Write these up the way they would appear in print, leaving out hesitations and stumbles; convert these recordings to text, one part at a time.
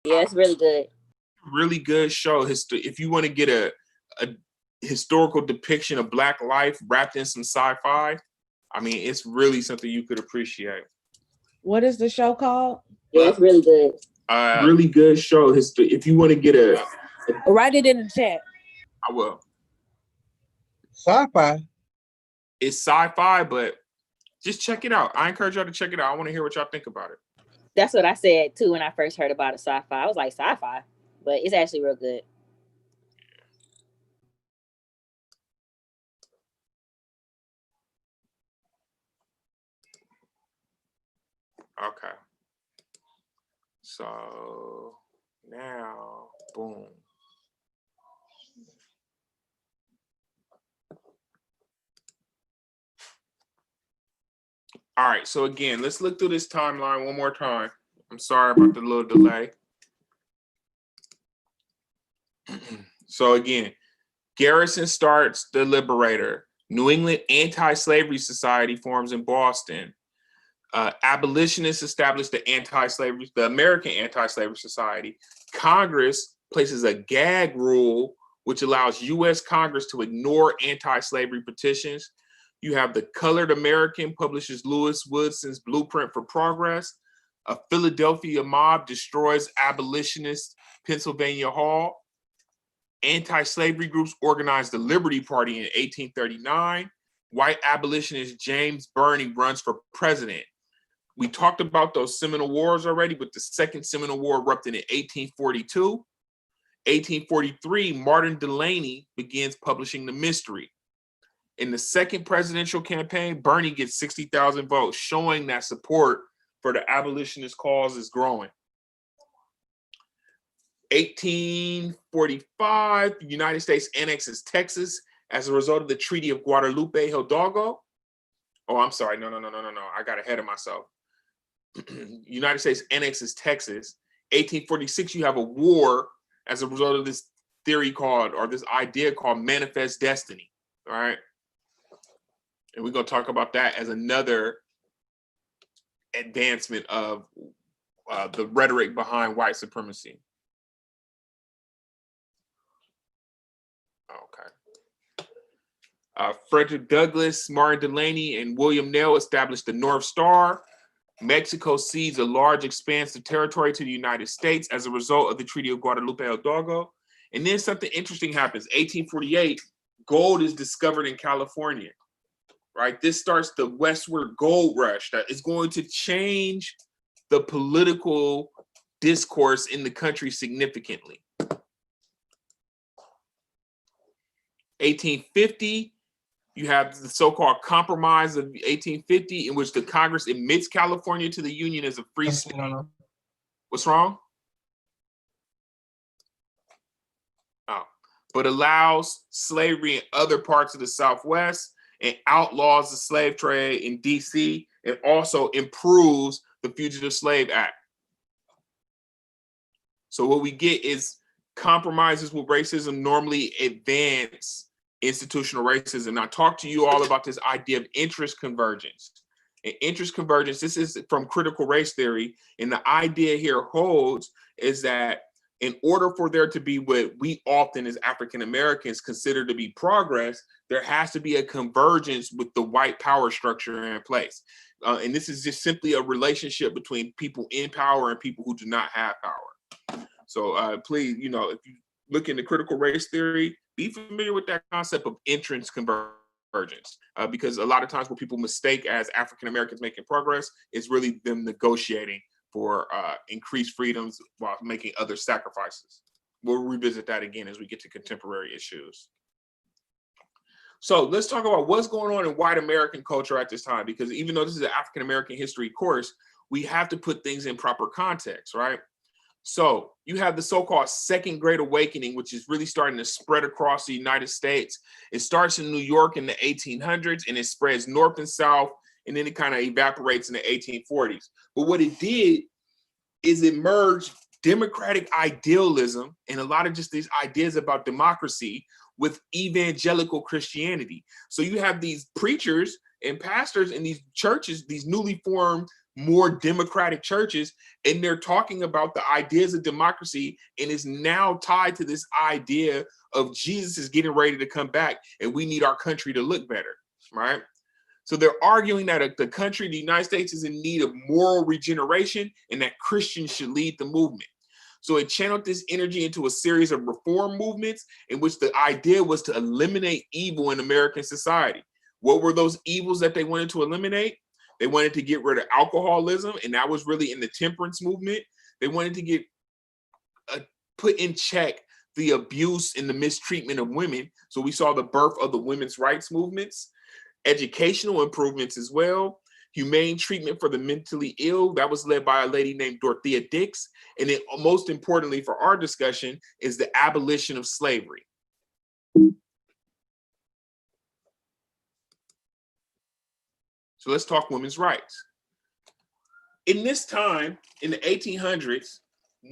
Yeah, it's really good. Really good show. If you want to get a historical depiction of Black life wrapped in some sci-fi, I mean, it's really something you could appreciate. What is the show called? Yeah, it's really good. Really good show. If you want to get a write it in the chat. I will. Sci-fi. It's sci-fi, but just check it out. I encourage y'all to check it out. I want to hear what y'all think about it. That's what I said too when I first heard about it. Sci-fi. I was like, sci-fi, but it's actually real good. Okay. So now, boom. All right, so again, let's look through this timeline one more time. I'm sorry about the little delay. So again, Garrison starts the Liberator. New England Anti-Slavery Society forms in Boston. Abolitionists establish the American Anti-Slavery Society. Congress places a gag rule, which allows U.S. Congress to ignore anti-slavery petitions. You have the Colored American publishes Lewis Woodson's Blueprint for Progress. A Philadelphia mob destroys abolitionist Pennsylvania Hall. Anti-slavery groups organized the Liberty Party in 1839. White abolitionist James Birney runs for president. We talked about those Seminole Wars already, but the Second Seminole War erupted in 1842. 1843, Martin Delany begins publishing The Mystery. In the second presidential campaign, Birney gets 60,000 votes, showing that support for the abolitionist cause is growing. 1845, the United States annexes Texas as a result of the Treaty of Guadalupe Hidalgo. Oh, I'm sorry. No. I got ahead of myself. United States annexes Texas. 1846, you have a war as a result of this theory called, or this idea called manifest destiny. All right. And we're going to talk about that as another advancement of the rhetoric behind white supremacy. Okay. Frederick Douglass, Martin Delany, and William Nell established the North Star. Mexico cedes a large expanse of territory to the United States as a result of the Treaty of Guadalupe Hidalgo. And then something interesting happens. 1848, gold is discovered in California. Right? This starts the westward gold rush that is going to change the political discourse in the country significantly. 1850, you have the so-called Compromise of 1850, in which the Congress admits California to the Union as a free state. What's wrong? Oh, but allows slavery in other parts of the Southwest, and outlaws the slave trade in DC, and also improves the Fugitive Slave Act. So what we get is compromises with racism normally advance institutional racism. I talked to you all about this idea of interest convergence. And interest convergence, this is from critical race theory, and the idea here holds is that in order for there to be what we often as African Americans consider to be progress, there has to be a convergence with the white power structure in place. And this is just simply a relationship between people in power and people who do not have power. So please, if you look into critical race theory, be familiar with that concept of interest convergence, because a lot of times what people mistake as African Americans making progress is really them negotiating for increased freedoms while making other sacrifices. We'll revisit that again as we get to contemporary issues. So let's talk about what's going on in white American culture at this time, because even though this is an African American history course, we have to put things in proper context, right? So you have the so-called Second Great Awakening, which is really starting to spread across the United States. It starts in New York in the 1800s, and it spreads north and south, and then it kind of evaporates in the 1840s. But what it did is it merged democratic idealism and a lot of just these ideas about democracy with evangelical Christianity. So you have these preachers and pastors in these churches, these newly formed more democratic churches, and they're talking about the ideas of democracy, and is now tied to this idea of Jesus is getting ready to come back, and we need our country to look better, right? So they're arguing that the country, the United States, is in need of moral regeneration, and that Christians should lead the movement. So it channeled this energy into a series of reform movements in which the idea was to eliminate evil in American society. What were those evils that they wanted to eliminate? They wanted to get rid of alcoholism, and that was really in the temperance movement. They wanted to get put in check the abuse and the mistreatment of women. So we saw the birth of the women's rights movements, educational improvements as well, humane treatment for the mentally ill. That was led by a lady named Dorothea Dix. And then most importantly for our discussion is the abolition of slavery. So let's talk women's rights. In this time, in the 1800s,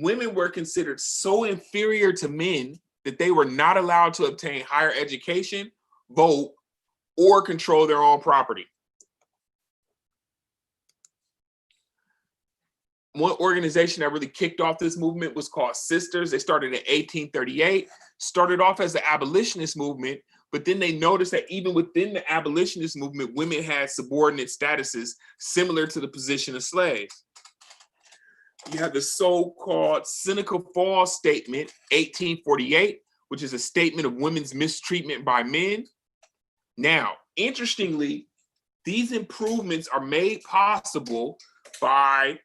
women were considered so inferior to men that they were not allowed to obtain higher education, vote, or control their own property. One organization that really kicked off this movement was called Sisters. They started in 1838, started off as the abolitionist movement, but then they noticed that even within the abolitionist movement, women had subordinate statuses similar to the position of slaves. You have the so-called Seneca Falls Statement, 1848, which is a statement of women's mistreatment by men. Now, interestingly, these improvements are made possible by,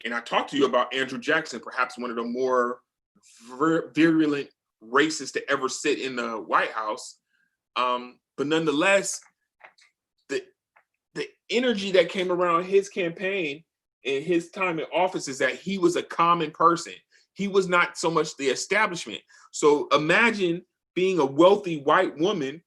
and I talked to you about Andrew Jackson, perhaps one of the more virulent racists to ever sit in the White House. But nonetheless, the energy that came around his campaign and his time in office is that he was a common person. He was not so much the establishment. So imagine being a wealthy white woman,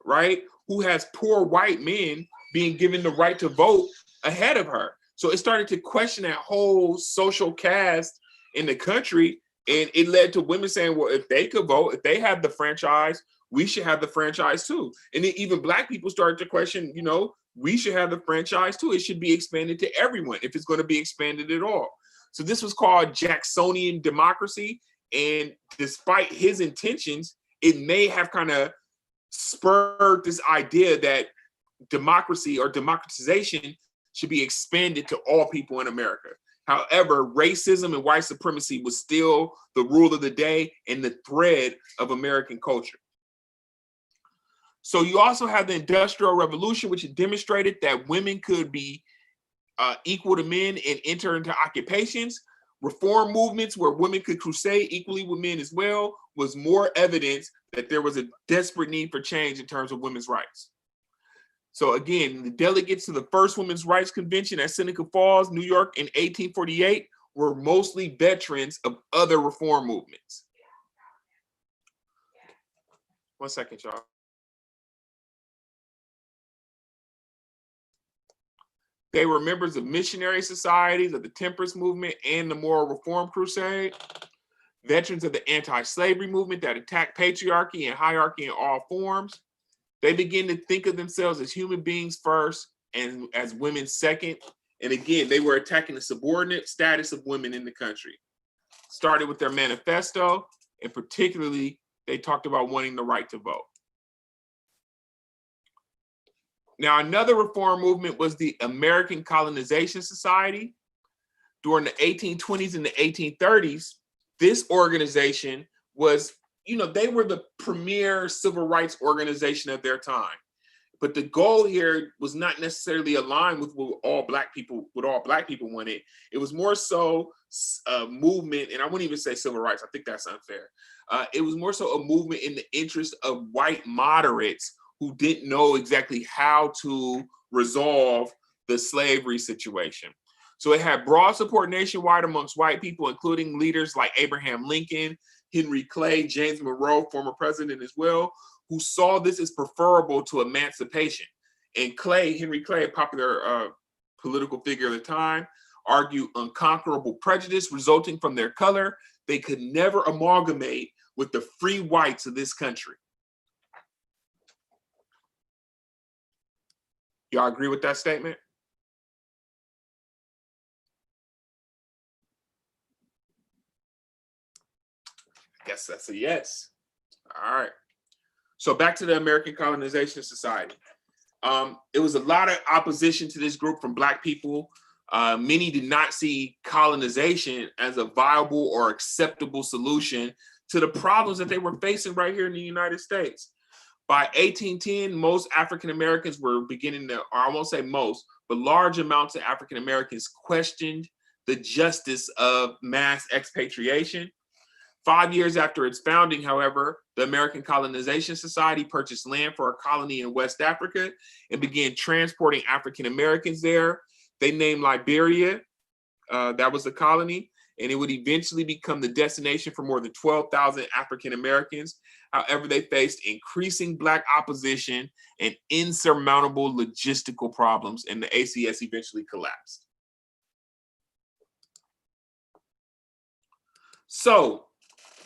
right, who has poor white men being given the right to vote ahead of her. So it started to question that whole social caste in the country. And it led to women saying, well, if they could vote, if they have the franchise, we should have the franchise too. And then even Black people started to question, you know, we should have the franchise too. It should be expanded to everyone if it's going to be expanded at all. So this was called Jacksonian democracy. And despite his intentions, it may have kind of spurred this idea that democracy or democratization should be expanded to all people in America. However, racism and white supremacy was still the rule of the day and the thread of American culture. So you also have the Industrial Revolution, which demonstrated that women could be equal to men and enter into occupations. Reform movements where women could crusade equally with men as well was more evidence that there was a desperate need for change in terms of women's rights. So again, the delegates to the first Women's Rights Convention at Seneca Falls, New York in 1848 were mostly veterans of other reform movements. One second, y'all. They were members of missionary societies, of the temperance movement, and the moral reform crusade. Veterans of the anti-slavery movement that attacked patriarchy and hierarchy in all forms. They began to think of themselves as human beings first and as women second. And again, they were attacking the subordinate status of women in the country. Started with their manifesto, and particularly, they talked about wanting the right to vote. Now, another reform movement was the American Colonization Society. During the 1820s and the 1830s, this organization was, you know, they were the premier civil rights organization of their time. But the goal here was not necessarily aligned with what all black people wanted. It was more so a movement, and I wouldn't even say civil rights. I think that's unfair. It was more so a movement in the interest of white moderates who didn't know exactly how to resolve the slavery situation. So it had broad support nationwide amongst white people, including leaders like Abraham Lincoln, Henry Clay, James Monroe, former president as well, who saw this as preferable to emancipation. And Henry Clay, a popular political figure of the time, argued unconquerable prejudice resulting from their color. They could never amalgamate with the free whites of this country. Y'all agree with that statement? Guess that's a yes. All right. So back to the American Colonization Society. It was a lot of opposition to this group from Black people. Many did not see colonization as a viable or acceptable solution to the problems that they were facing right here in the United States. By 1810, most African Americans were beginning to, or I won't say most, but large amounts of African Americans questioned the justice of mass expatriation. 5 years after its founding, however, the American Colonization Society purchased land for a colony in West Africa and began transporting African Americans there. They named Liberia, that was the colony, and it would eventually become the destination for more than 12,000 African Americans. However, they faced increasing Black opposition and insurmountable logistical problems, and the ACS eventually collapsed. So,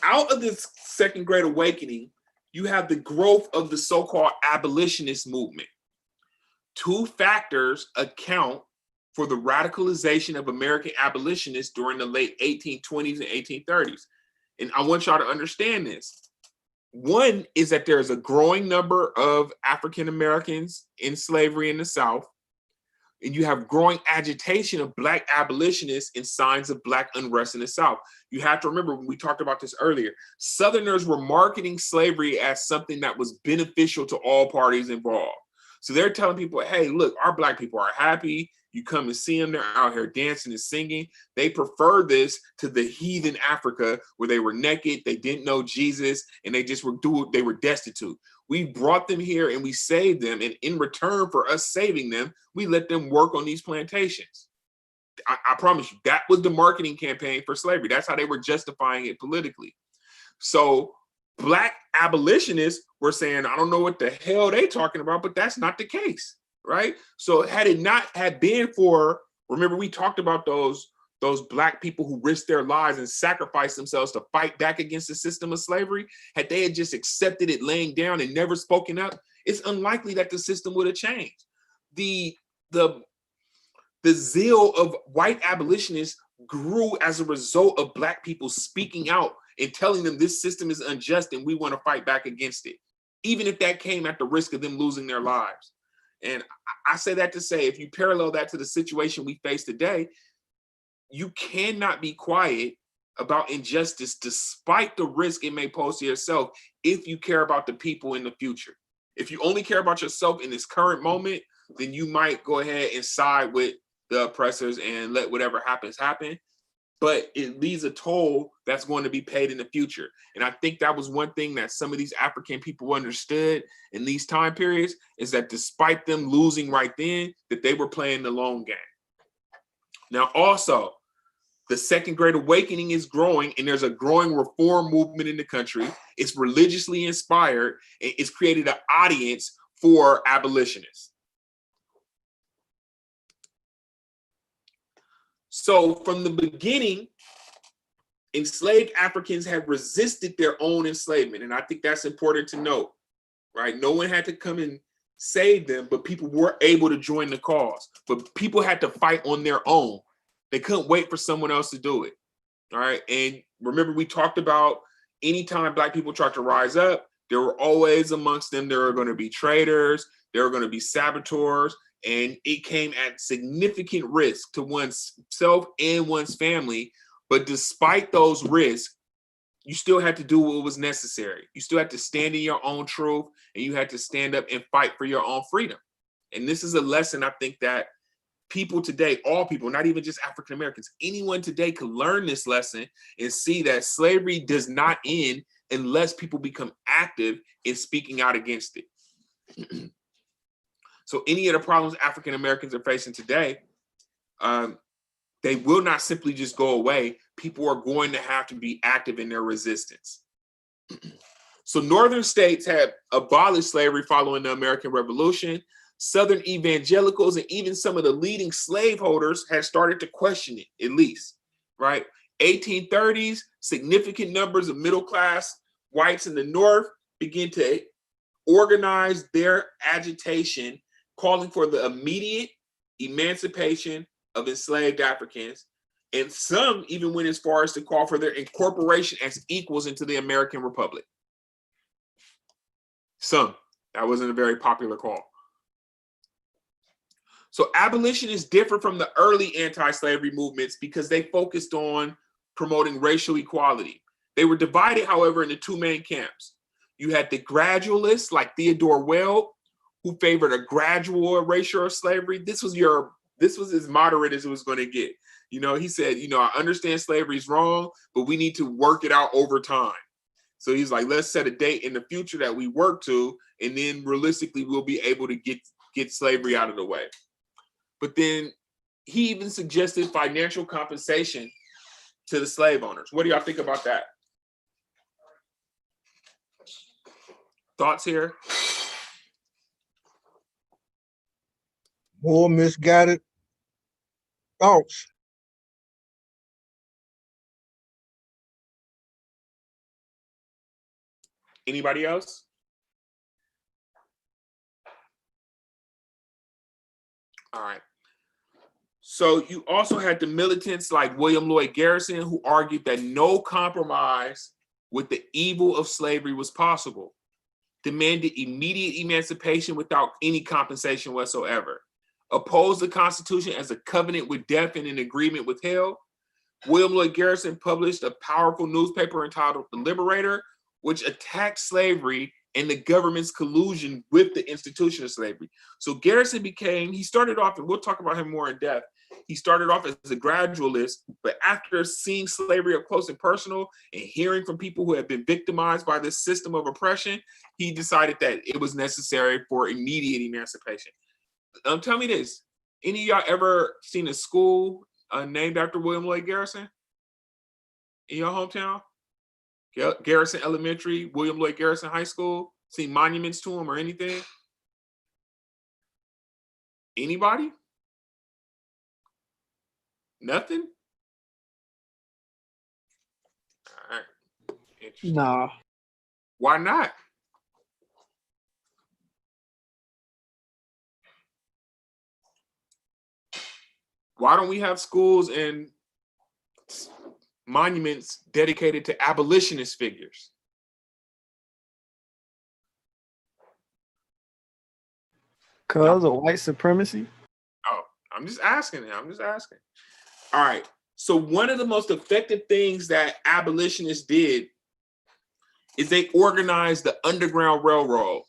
out of this Second Great Awakening, you have the growth of the so-called abolitionist movement. Two factors account for the radicalization of American abolitionists during the late 1820s and 1830s. And I want y'all to understand this. One is that there's a growing number of African Americans in slavery in the South, and you have growing agitation of Black abolitionists and signs of Black unrest in the South. You have to remember, when we talked about this earlier, Southerners were marketing slavery as something that was beneficial to all parties involved. So they're telling people, hey, look, our Black people are happy. You come and see them, they're out here dancing and singing. They prefer this to the heathen Africa where they were naked, they didn't know Jesus, and they were destitute. We brought them here and we saved them, and in return for us saving them, we let them work on these plantations. I promise you, that was the marketing campaign for slavery. That's how they were justifying it politically. So Black abolitionists were saying, I don't know what the hell they talking about, but that's not the case, right? So had it not had been for, remember we talked about those Black people who risked their lives and sacrificed themselves to fight back against the system of slavery. Had they had just accepted it laying down and never spoken up, it's unlikely that the system would have changed. The zeal of white abolitionists grew as a result of Black people speaking out and telling them this system is unjust and we want to fight back against it, even if that came at the risk of them losing their lives. And I say that to say, if you parallel that to the situation we face today, you cannot be quiet about injustice despite the risk it may pose to yourself if you care about the people in the future. If you only care about yourself in this current moment, then you might go ahead and side with the oppressors and let whatever happens happen. But it leaves a toll that's going to be paid in the future. And I think that was one thing that some of these African people understood in these time periods, is that despite them losing right then, that they were playing the long game. Now, also, the Second Great Awakening is growing, and there's a growing reform movement in the country. It's religiously inspired, and it's created an audience for abolitionists. So from the beginning, enslaved Africans have resisted their own enslavement. And I think that's important to note, right? No one had to come and save them, but people were able to join the cause. But people had to fight on their own. They couldn't wait for someone else to do it, all right? And remember, we talked about anytime Black people tried to rise up, there were always amongst them, there were going to be traitors, there were going to be saboteurs, and it came at significant risk to one's self and one's family. But despite those risks, you still had to do what was necessary. You still had to stand in your own truth, and you had to stand up and fight for your own freedom. And this is a lesson I think that people today, all people, not even just African Americans, anyone today could learn this lesson and see that slavery does not end unless people become active in speaking out against it. So any of the problems African Americans are facing today, they will not simply just go away. People are going to have to be active in their resistance. So northern states have abolished slavery following the American Revolution. Southern evangelicals and even some of the leading slaveholders had started to question it, at least, right? 1830s, significant numbers of middle-class whites in the North begin to organize their agitation, calling for the immediate emancipation of enslaved Africans. And some even went as far as to call for their incorporation as equals into the American Republic. Some. That wasn't a very popular call. So abolitionists differ from the early anti-slavery movements because they focused on promoting racial equality. They were divided, however, into two main camps. You had the gradualists like Theodore Weld, who favored a gradual erasure of slavery. This was as moderate as it was going to get. You know, he said, you know, I understand slavery is wrong, but we need to work it out over time. So he's like, let's set a date in the future that we work to, and then realistically we'll be able to get slavery out of the way. But then he even suggested financial compensation to the slave owners. What do y'all think about that? Thoughts here? More misguided thoughts. Anybody else? All right. So you also had the militants like William Lloyd Garrison, who argued that no compromise with the evil of slavery was possible, demanded immediate emancipation without any compensation whatsoever, opposed the Constitution as a covenant with death and an agreement with hell. William Lloyd Garrison published a powerful newspaper entitled The Liberator, which attacked slavery and the government's collusion with the institution of slavery. So Garrison he started off, and we'll talk about him more in depth, he started off as a gradualist, but after seeing slavery up close and personal and hearing from people who had been victimized by this system of oppression, he decided that it was necessary for immediate emancipation. Tell me this, any of y'all ever seen a school named after William Lloyd Garrison in your hometown? Garrison Elementary, William Lloyd Garrison High School, seen monuments to him or anything? Anybody? Nothing? All right. Interesting. Nah. Why not? Why don't we have schools and monuments dedicated to abolitionist figures? Because of white supremacy? Oh, I'm just asking. All right. So one of the most effective things that abolitionists did is they organized the Underground Railroad.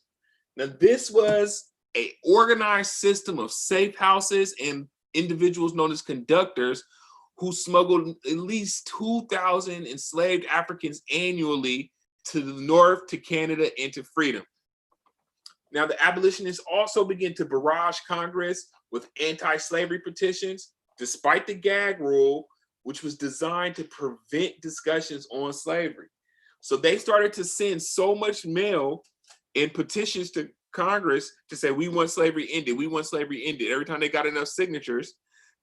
Now, this was an organized system of safe houses and individuals known as conductors who smuggled at least 2,000 enslaved Africans annually to the north, to Canada, and to freedom. Now, the abolitionists also began to barrage Congress with anti-slavery petitions, despite the gag rule, which was designed to prevent discussions on slavery. So they started to send so much mail and petitions to Congress to say, we want slavery ended, we want slavery ended. Every time they got enough signatures,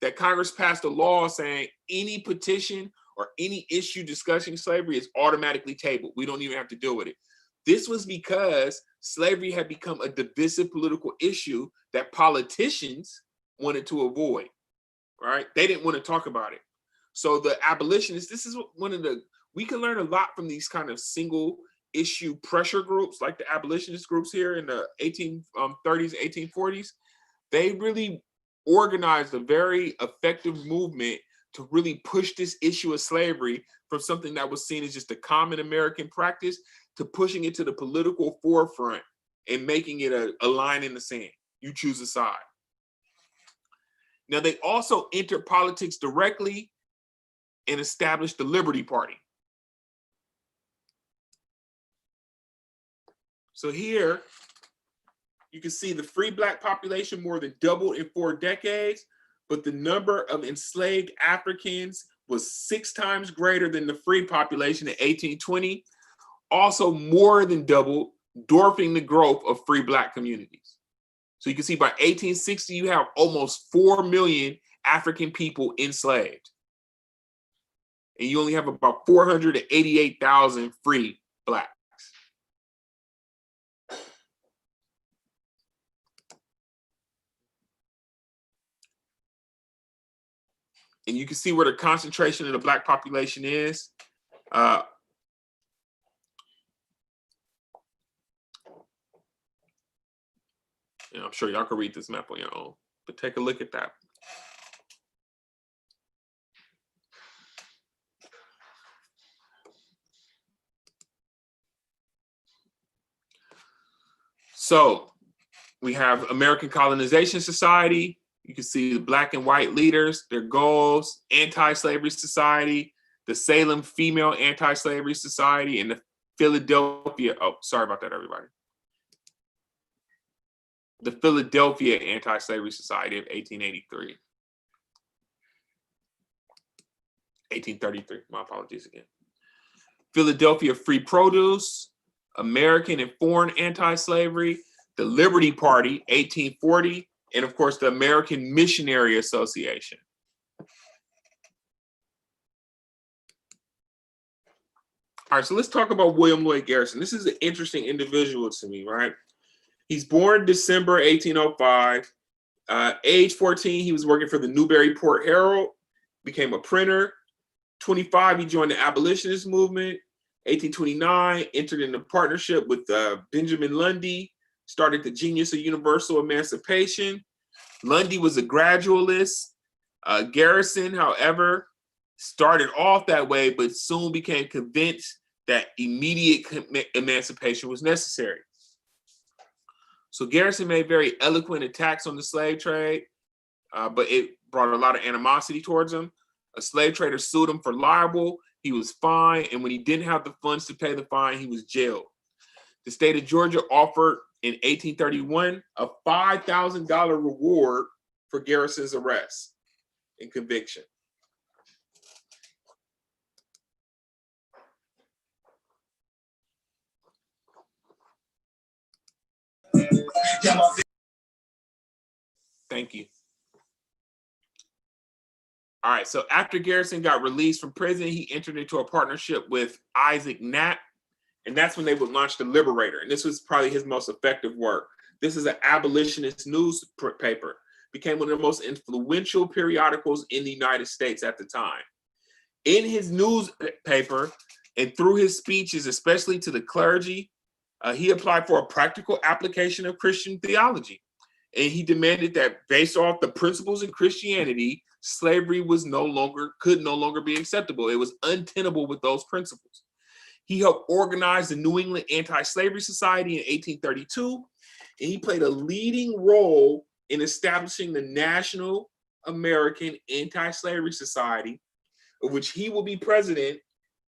that Congress passed a law saying any petition or any issue discussing slavery is automatically tabled. We don't even have to deal with it. This was because slavery had become a divisive political issue that politicians wanted to avoid, right? They didn't want to talk about it. So the abolitionists, this is we can learn a lot from these kind of single issue pressure groups like the abolitionist groups here in the 1830s, 1840s. They really organized a very effective movement to really push this issue of slavery from something that was seen as just a common American practice to pushing it to the political forefront and making it a line in the sand. You choose a side. Now, they also entered politics directly and established the Liberty Party. So here, you can see the free Black population more than doubled in 4 decades, but the number of enslaved Africans was 6 times greater than the free population in 1820, also more than doubled, dwarfing the growth of free Black communities. So you can see by 1860, you have almost 4 million African people enslaved. And you only have about 488,000 free Blacks. And you can see where the concentration of the Black population is. And I'm sure y'all can read this map on your own, but take a look at that. So we have American Colonization Society. You can see the Black and white leaders, their goals, Anti-Slavery Society, the Salem Female Anti-Slavery Society, and the Philadelphia, oh, sorry about that, everybody. The Philadelphia Anti-Slavery Society of 1883. 1833, my apologies again. Philadelphia Free Produce, American and Foreign Anti-Slavery, the Liberty Party, 1840, and of course, the American Missionary Association. All right, so let's talk about William Lloyd Garrison. This is an interesting individual to me, right? He's born December 1805. Age 14, he was working for the Newburyport Herald, became a printer. 25, he joined the abolitionist movement. 1829, entered into partnership with Benjamin Lundy, started the Genius of Universal Emancipation. Lundy was a gradualist. Garrison, however, started off that way, but soon became convinced that immediate emancipation was necessary. So Garrison made very eloquent attacks on the slave trade, but it brought a lot of animosity towards him. A slave trader sued him for libel. He was fined, and when he didn't have the funds to pay the fine, he was jailed. The state of Georgia offered in 1831 a $5,000 reward for Garrison's arrest and conviction. Thank you. All right, so after Garrison got released from prison, he entered into a partnership with Isaac Knapp, and that's when they would launch the Liberator, and this was probably his most effective work. This is an abolitionist newspaper, became one of the most influential periodicals in the United States at the time. In his newspaper and through his speeches, especially to the clergy, he applied for a practical application of Christian theology. And he demanded that based off the principles in Christianity, slavery could no longer be acceptable. It was untenable with those principles. He helped organize the New England Anti-Slavery Society in 1832, and he played a leading role in establishing the National American Anti-Slavery Society, of which he will be president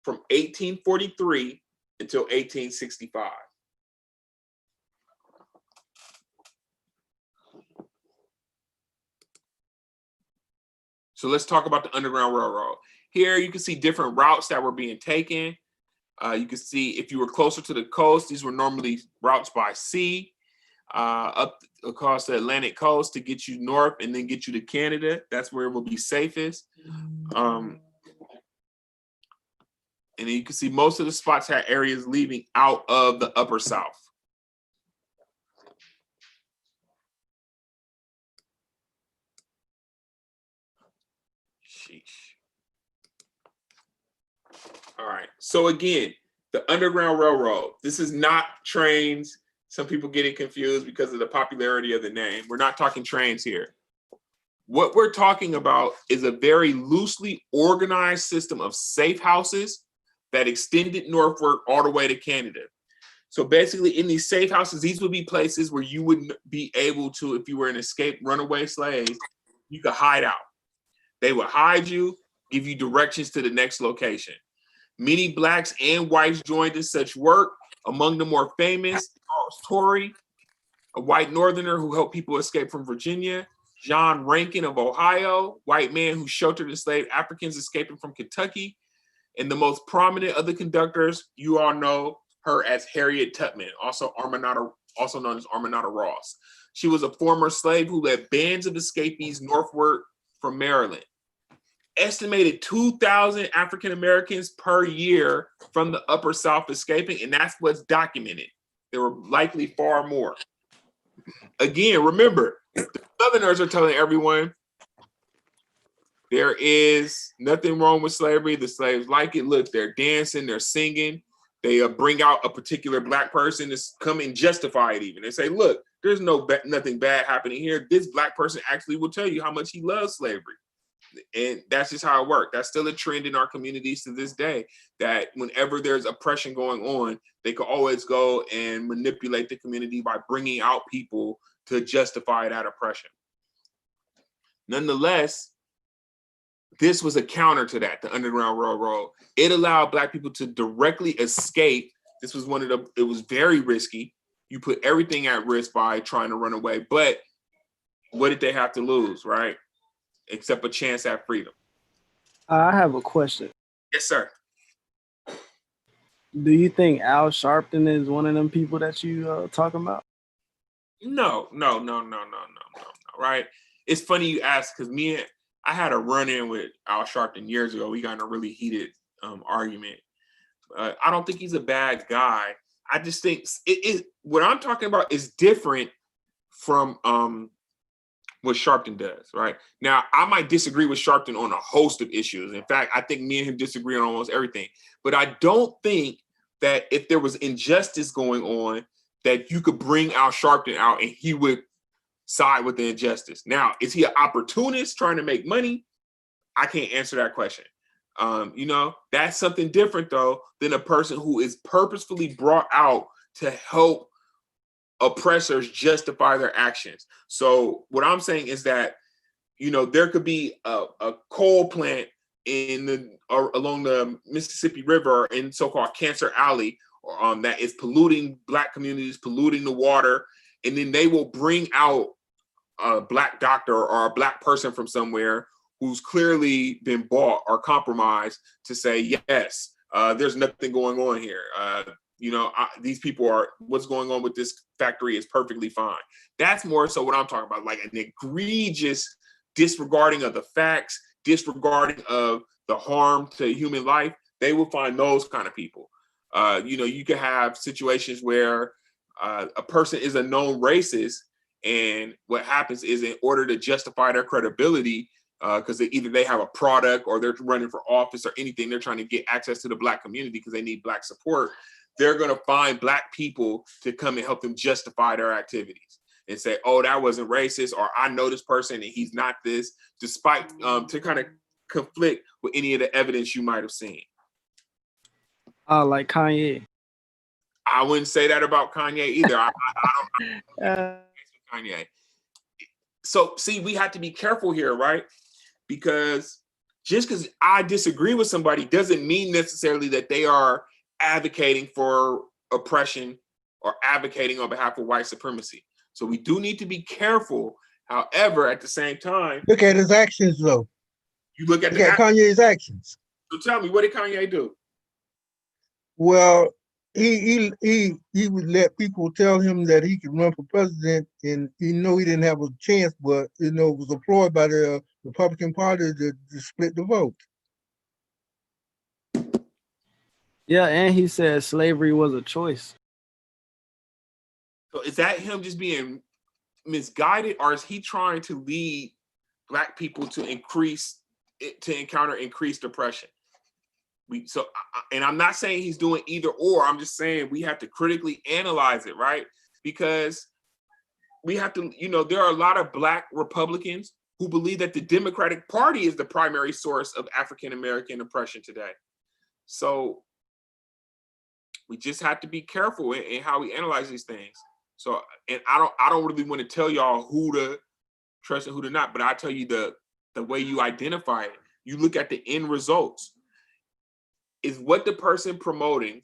from 1843 until 1865. So let's talk about the Underground Railroad. Here you can see different routes that were being taken. You can see if you were closer to the coast, these were normally routes by sea, up across the Atlantic coast to get you north and then get you to Canada. That's where it will be safest. And then you can see most of the spots had areas leaving out of the Upper South. All right, so again, the Underground Railroad. This is not trains. Some people getting confused because of the popularity of the name. We're not talking trains here. What we're talking about is a very loosely organized system of safe houses that extended northward all the way to Canada. So basically in these safe houses, these would be places where you wouldn't be able to, if you were an escaped runaway slave, you could hide out. They would hide you, give you directions to the next location. Many Blacks and whites joined in such work. Among the more famous, Charles Torrey, a white Northerner who helped people escape from Virginia. John Rankin of Ohio, white man who sheltered enslaved Africans escaping from Kentucky. And the most prominent of the conductors, you all know her as Harriet Tubman, also known as Arminata Ross. She was a former slave who led bands of escapees northward from Maryland. Estimated 2,000 African Americans per year from the Upper South escaping, and that's what's documented. There were likely far more. Again, remember, the Southerners are telling everyone, There is nothing wrong with slavery. The slaves like it. Look, they're dancing, they're singing. They bring out a particular black person to come and justify it even. They say, look, there's nothing bad happening here. This black person actually will tell you how much he loves slavery. And that's just how it worked. That's still a trend in our communities to this day, that whenever there's oppression going on, they could always go and manipulate the community by bringing out people to justify that oppression. Nonetheless, this was a counter to that, the Underground Railroad. It allowed black people to directly escape. This was it was very risky. You put everything at risk by trying to run away, but what did they have to lose, right? Except a chance at freedom. I have a question. Yes, sir. Do you think Al Sharpton is one of them people that you talking about? No. Right? It's funny you ask, because I had a run-in with Al Sharpton years ago. We got in a really heated argument. I don't think he's a bad guy. I just think what I'm talking about is different from what Sharpton does, right? Now, I might disagree with Sharpton on a host of issues. In fact, I think me and him disagree on almost everything. But I don't think that if there was injustice going on, that you could bring Al Sharpton out and he would side with the injustice. Now, is he an opportunist trying to make money? I can't answer that question. That's something different, though, than a person who is purposefully brought out to help oppressors justify their actions. So what I'm saying is that, there could be a coal plant along the Mississippi River in so-called Cancer Alley that is polluting black communities, polluting the water, and then they will bring out a black doctor or a black person from somewhere who's clearly been bought or compromised to say, yes, there's nothing going on here. These people what's going on with this factory is perfectly fine. That's more so what I'm talking about, like an egregious disregarding of the facts, disregarding of the harm to human life. They will find those kind of people. You could have situations where a person is a known racist, and what happens is, in order to justify their credibility, because either they have a product or they're running for office or anything, they're trying to get access to the black community because they need black support. They're going to find black people to come and help them justify their activities and say, oh, that wasn't racist, or I know this person and he's not this, despite to kind of conflict with any of the evidence you might have seen. Like Kanye. I wouldn't say that about Kanye either. I don't Kanye. So see, we have to be careful here, right? Because just because I disagree with somebody doesn't mean necessarily that they are advocating for oppression or advocating on behalf of white supremacy. So we do need to be careful. However, at the same time, Look at his actions, though. you look at Kanye's actions. So tell me, what did Kanye do? Well, he would let people tell him that he could run for president, and he didn't have a chance, but it was employed by the Republican Party to split the vote. Yeah, and he said slavery was a choice. So is that him just being misguided, or is he trying to lead black people to encounter increased oppression? And I'm not saying he's doing either or. I'm just saying we have to critically analyze it, right? Because we have to, there are a lot of black Republicans who believe that the Democratic Party is the primary source of African-American oppression today. So we just have to be careful in how we analyze these things. So, and I don't really want to tell y'all who to trust and who to not, but I tell you the way you identify it. You look at the end results. Is what the person's promoting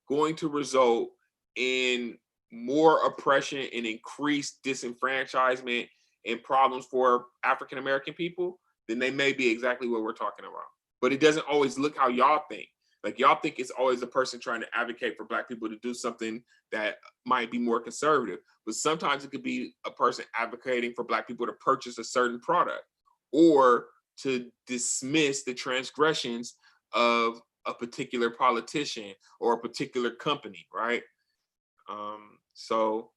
going to result in more oppression and increased disenfranchisement and problems for African-American people? Then they may be exactly what we're talking about. But it doesn't always look how y'all think. Like, y'all think it's always a person trying to advocate for black people to do something that might be more conservative. But sometimes it could be a person advocating for black people to purchase a certain product or to dismiss the transgressions of a particular politician or a particular company, right? So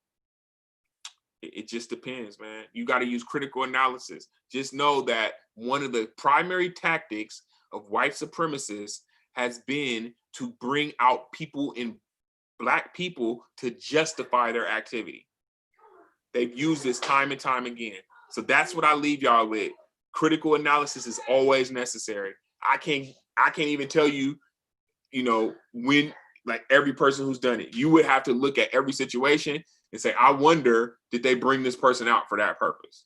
It just depends, man. You got to use critical analysis. Just know that one of the primary tactics of white supremacists has been to bring out people in Black people to justify their activity. They've used this time and time again. So that's what I leave y'all with. Critical analysis is always necessary. I can't even tell you, when, like, every person who's done it. You would have to look at every situation and say, I wonder, did they bring this person out for that purpose?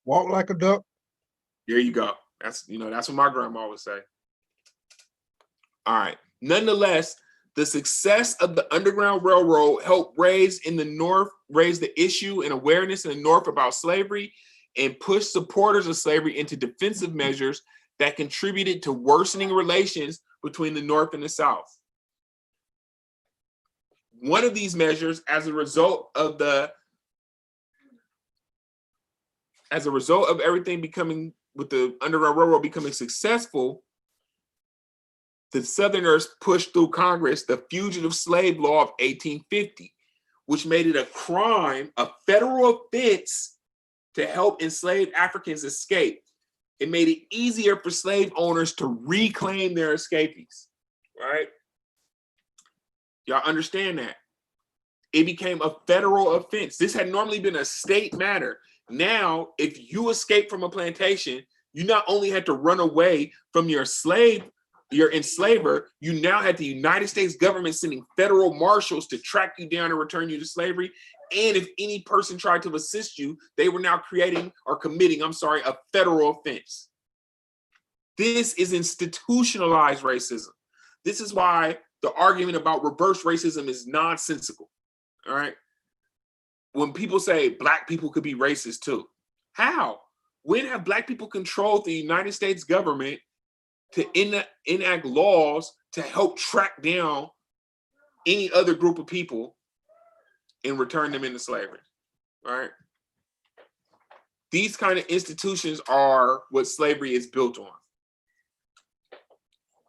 Walk like a duck. There you go. That's what my grandma would say. All right. Nonetheless, the success of the Underground Railroad helped raise the issue and awareness in the North about slavery and push supporters of slavery into defensive measures that contributed to worsening relations between the North and the South. One of these measures, as a result of everything becoming, with the Underground Railroad becoming successful, the Southerners pushed through Congress the Fugitive Slave Law of 1850, which made it a crime, a federal offense, to help enslaved Africans escape. It made it easier for slave owners to reclaim their escapees, right? Y'all understand that? It became a federal offense. This had normally been a state matter. Now, if you escape from a plantation, you not only had to run away from your enslaver, you now had the United States government sending federal marshals to track you down and return you to slavery. And if any person tried to assist you, they were now committing a federal offense. This is institutionalized racism. This is why the argument about reverse racism is nonsensical. All right. When people say Black people could be racist too, how? When have Black people controlled the United States government to enact laws to help track down any other group of people and return them into slavery? All right. These kind of institutions are what slavery is built on.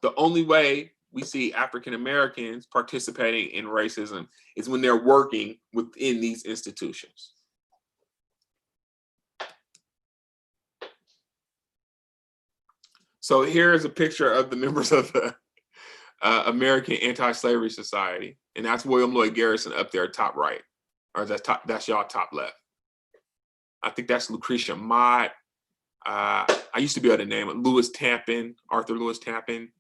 The only way we see African Americans participating in racism is when they're working within these institutions. So here's a picture of the members of the American Anti-Slavery Society, and that's William Lloyd Garrison up there, top right, or that's y'all top left. I think that's Lucretia Mott. I used to be able to name it Lewis Tappan, Arthur Lewis Tappan.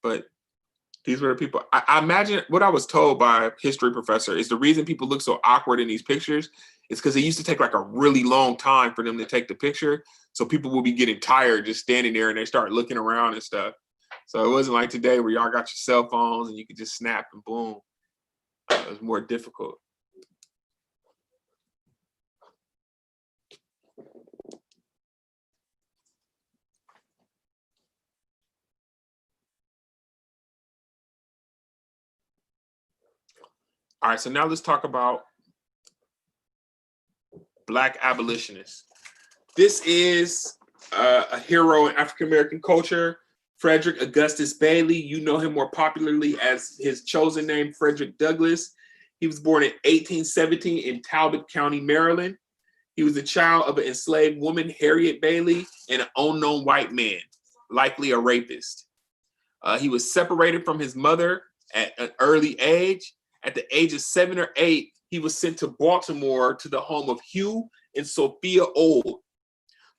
But these were the people. I imagine what I was told by a history professor is the reason people look so awkward in these pictures is because it used to take like a really long time for them to take the picture. So people will be getting tired just standing there and they start looking around and stuff. So it wasn't like today where y'all got your cell phones and you could just snap and boom. It was more difficult. All right, so now let's talk about Black abolitionists. This is a hero in African American culture, Frederick Augustus Bailey. You know him more popularly as his chosen name, Frederick Douglass. He was born in 1817 in Talbot County, Maryland. He was the child of an enslaved woman, Harriet Bailey, and an unknown white man, likely a rapist. He was separated from his mother at an early age. At the age of 7 or 8, he was sent to Baltimore to the home of Hugh and Sophia Old.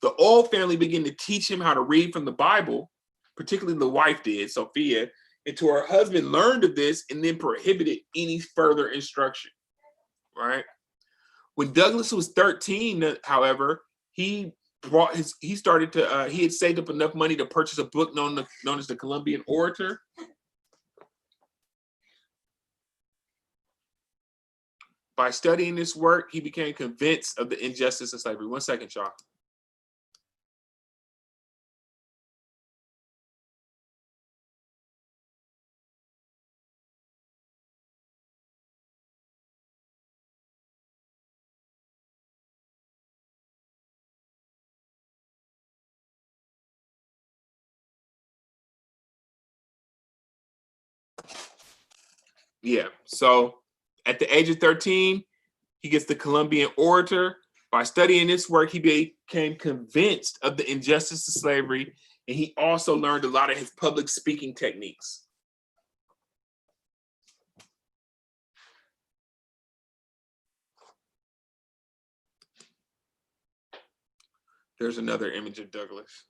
The Old family began to teach him how to read from the Bible, particularly the wife did, Sophia, until her husband learned of this and then prohibited any further instruction, right? When Douglass was 13, however, he had saved up enough money to purchase a book known as the Columbian Orator. By studying this work, he became convinced of the injustice of slavery. 1 second, y'all. Yeah, so at the age of 13, He gets the Columbian Orator. By studying this work, he became convinced of the injustice of slavery, and he also learned a lot of his public speaking techniques. There's another image of Douglass.